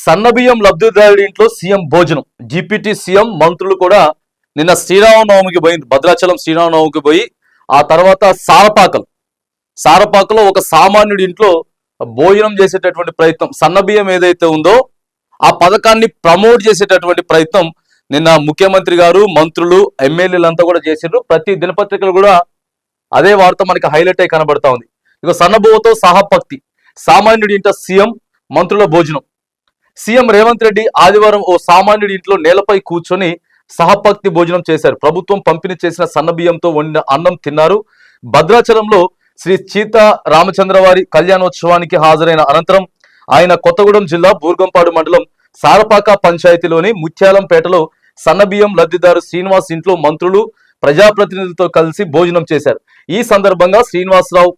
సన్నబియ్యం లబ్ధిదారుడి ఇంట్లో సీఎం భోజనం. డిప్యూటీ సీఎం మంత్రులు కూడా నిన్న శ్రీరామనవమికి పోయింది. భద్రాచలం శ్రీరామనవమికి పోయి ఆ తర్వాత సారపాకలో ఒక సామాన్యుడి ఇంట్లో భోజనం చేసేటటువంటి ప్రయత్నం, సన్నబియ్యం ఏదైతే ఉందో ఆ పథకాన్ని ప్రమోట్ చేసేటటువంటి ప్రయత్నం నిన్న ముఖ్యమంత్రి గారు, మంత్రులు, ఎమ్మెల్యేలంతా కూడా చేశారు. ప్రతి దినపత్రికలు కూడా అదే వార్త మనకి హైలైట్ అయి కనబడతా ఉంది. ఇక సన్నబువ్వతో సహపక్తి, సామాన్యుడి ఇంట సీఎం మంత్రుల భోజనం. సీఎం రేవంత్ రెడ్డి ఆదివారం ఓ సామాన్యుడి ఇంట్లో నేలపై కూర్చొని సహపక్తి భోజనం చేశారు. ప్రభుత్వం పంపిణీ చేసిన సన్నబియ్యంతో వండిన అన్నం తిన్నారు. భద్రాచలంలో శ్రీ సీతా రామచంద్రవారి కళ్యాణోత్సవానికి హాజరైన అనంతరం ఆయన కొత్తగూడెం జిల్లా బూర్గంపాడు మండలం సారపాక పంచాయతీలోని ముత్యాలంపేటలో సన్నబియ్యం లబ్ధిదారు శ్రీనివాస్ ఇంట్లో మంత్రులు, ప్రజాప్రతినిధులతో కలిసి భోజనం చేశారు. ఈ సందర్భంగా శ్రీనివాసరావు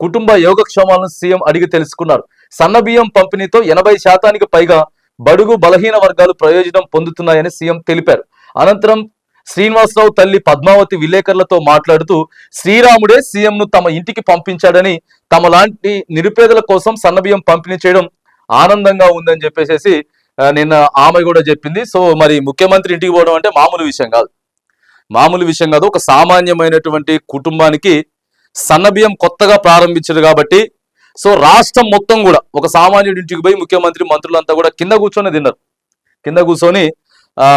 కుటుంబ యోగక్షేమాలను సీఎం అడిగి తెలుసుకున్నారు. సన్నబియ్యం పంపిణీతో 80% పైగా బడుగు బలహీన వర్గాలు ప్రయోజనం పొందుతున్నాయని సీఎం తెలిపారు. అనంతరం శ్రీనివాసరావు తల్లి పద్మావతి విలేకరులతో మాట్లాడుతూ శ్రీరాముడే సీఎంను తమ ఇంటికి పంపించాడని, తమ లాంటి నిరుపేదల కోసం సన్నబియ్యం పంపిణీ చేయడం ఆనందంగా ఉందని చెప్పేసి నిన్న ఆమె కూడా చెప్పింది. సో మరి ముఖ్యమంత్రి ఇంటికి పోవడం అంటే మామూలు విషయం కాదు. ఒక సామాన్యమైనటువంటి కుటుంబానికి సన్నబియ్యం కొత్తగా ప్రారంభించారు కాబట్టి సో రాష్ట్రం మొత్తం కూడా ఒక సామాన్యుడి ఇంటికి పోయి ముఖ్యమంత్రి, మంత్రులంతా కూడా కింద కూర్చొని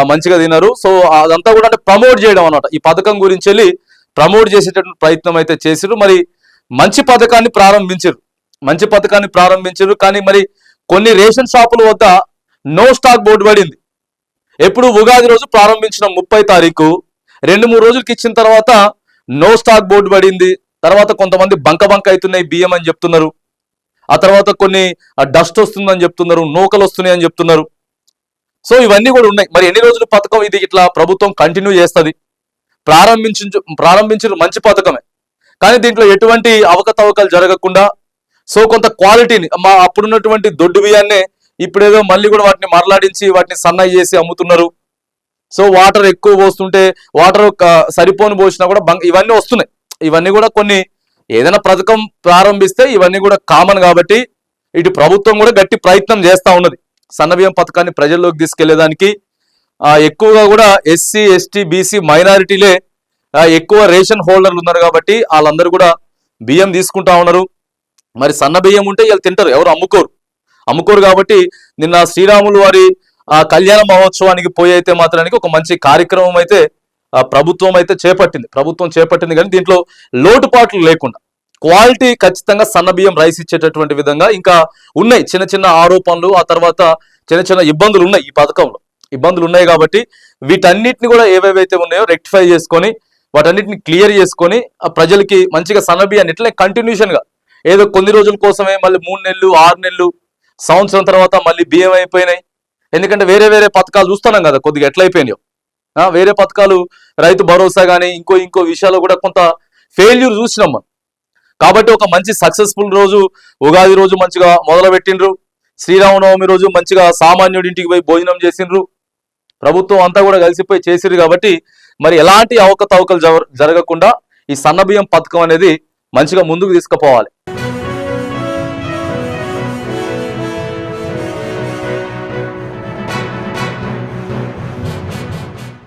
మంచిగా తిన్నారు. సో అదంతా కూడా అంటే ప్రమోట్ చేయడం అన్నమాట. ఈ పథకం గురించి వెళ్ళి ప్రమోట్ చేసేటటువంటి ప్రయత్నం అయితే చేసిరు. మరి మంచి పథకాన్ని ప్రారంభించారు. కానీ మరి కొన్ని రేషన్ షాపుల వద్ద నో స్టాక్ బోర్డు పడింది. ఎప్పుడు ఉగాది రోజు ప్రారంభించిన 30 తారీఖు 2-3 రోజులకి ఇచ్చిన తర్వాత నో స్టాక్ బోర్డు పడింది. తర్వాత కొంతమంది బంక అవుతున్నాయి బియ్యం అని చెప్తున్నారు. ఆ తర్వాత కొన్ని డస్ట్ వస్తుందని చెప్తున్నారు, నూకలు వస్తున్నాయి అని చెప్తున్నారు. సో ఇవన్నీ కూడా ఉన్నాయి. మరి ఎన్ని రోజుల పథకం ఇది? ఇట్లా ప్రభుత్వం కంటిన్యూ చేస్తుంది. ప్రారంభించిన మంచి పథకమే, కానీ దీంట్లో ఎటువంటి అవకతవకలు జరగకుండా సో కొంత క్వాలిటీని, మా అప్పుడున్నటువంటి దొడ్డు బియ్యాన్నే ఇప్పుడేదో మళ్ళీ కూడా వాటిని మరలాడించి వాటిని సన్నయ్య చేసి అమ్ముతున్నారు. సో వాటర్ ఎక్కువ పోస్తుంటే వాటర్ సరిపోని పోసినా కూడా ఇవన్నీ వస్తున్నాయి. ఇవన్నీ కూడా కొన్ని ఏదైనా పథకం ప్రారంభిస్తే ఇవన్నీ కూడా కామన్ కాబట్టి ఇటు ప్రభుత్వం కూడా గట్టి ప్రయత్నం చేస్తూ ఉన్నది. సన్నబియ్యం పథకాన్ని ప్రజల్లోకి తీసుకెళ్లేదానికి ఎక్కువగా కూడా ఎస్సీ, ఎస్టీ, బీసీ మైనారిటీలే ఎక్కువ రేషన్ హోల్డర్లు ఉన్నారు కాబట్టి వాళ్ళందరూ కూడా బియ్యం తీసుకుంటా ఉన్నారు. మరి సన్న బియ్యం ఉంటే వీళ్ళు తింటారు, ఎవరు అమ్ముకోరు కాబట్టి నిన్న శ్రీరాములు వారి కళ్యాణ మహోత్సవానికి పోయి అయితే మాత్రానికి ఒక మంచి కార్యక్రమం అయితే ప్రభుత్వం చేపట్టింది. కానీ దీంట్లో లోటుపాట్లు లేకుండా క్వాలిటీ ఖచ్చితంగా సన్నబియ్యం రైస్ ఇచ్చేటటువంటి విధంగా ఇంకా ఉన్నాయి చిన్న చిన్న ఆరోపణలు, ఆ తర్వాత చిన్న చిన్న ఇబ్బందులు ఉన్నాయి. ఈ పథకంలో ఇబ్బందులు ఉన్నాయి కాబట్టి వీటన్నిటిని కూడా ఏవేవైతే ఉన్నాయో రెక్టిఫై చేసుకొని వాటన్నిటిని క్లియర్ చేసుకొని ప్రజలకి మంచిగా సన్నబియ్యాన్ని ఇట్లనే కంటిన్యూషన్ గా ఏదో కొన్ని రోజుల కోసమే మళ్ళీ 3 నెలలు 6 నెలలు సంవత్సరం తర్వాత మళ్ళీ బియ్యం అయిపోయినాయి. ఎందుకంటే వేరే పథకాలు చూస్తున్నాం కదా కొద్దిగా ఎట్లయిపోయినాయో. వేరే పథకాలు రైతు భరోసా కానీ ఇంకో విషయాల్లో కూడా కొంత ఫెయిల్యూర్ చూసినాం మనం. కాబట్టి ఒక మంచి సక్సెస్ఫుల్ రోజు ఉగాది రోజు మంచిగా మొదలు పెట్టిండ్రు. శ్రీరామనవమి రోజు మంచిగా సామాన్యుడి ఇంటికి పోయి భోజనం చేసిండ్రు. ప్రభుత్వం అంతా కూడా కలిసిపోయి చేసిరు కాబట్టి మరి ఎలాంటి అవకతవకలు జరగకుండా ఈ సన్నబియ్యం పథకం అనేది మంచిగా ముందుకు తీసుకుపోవాలి.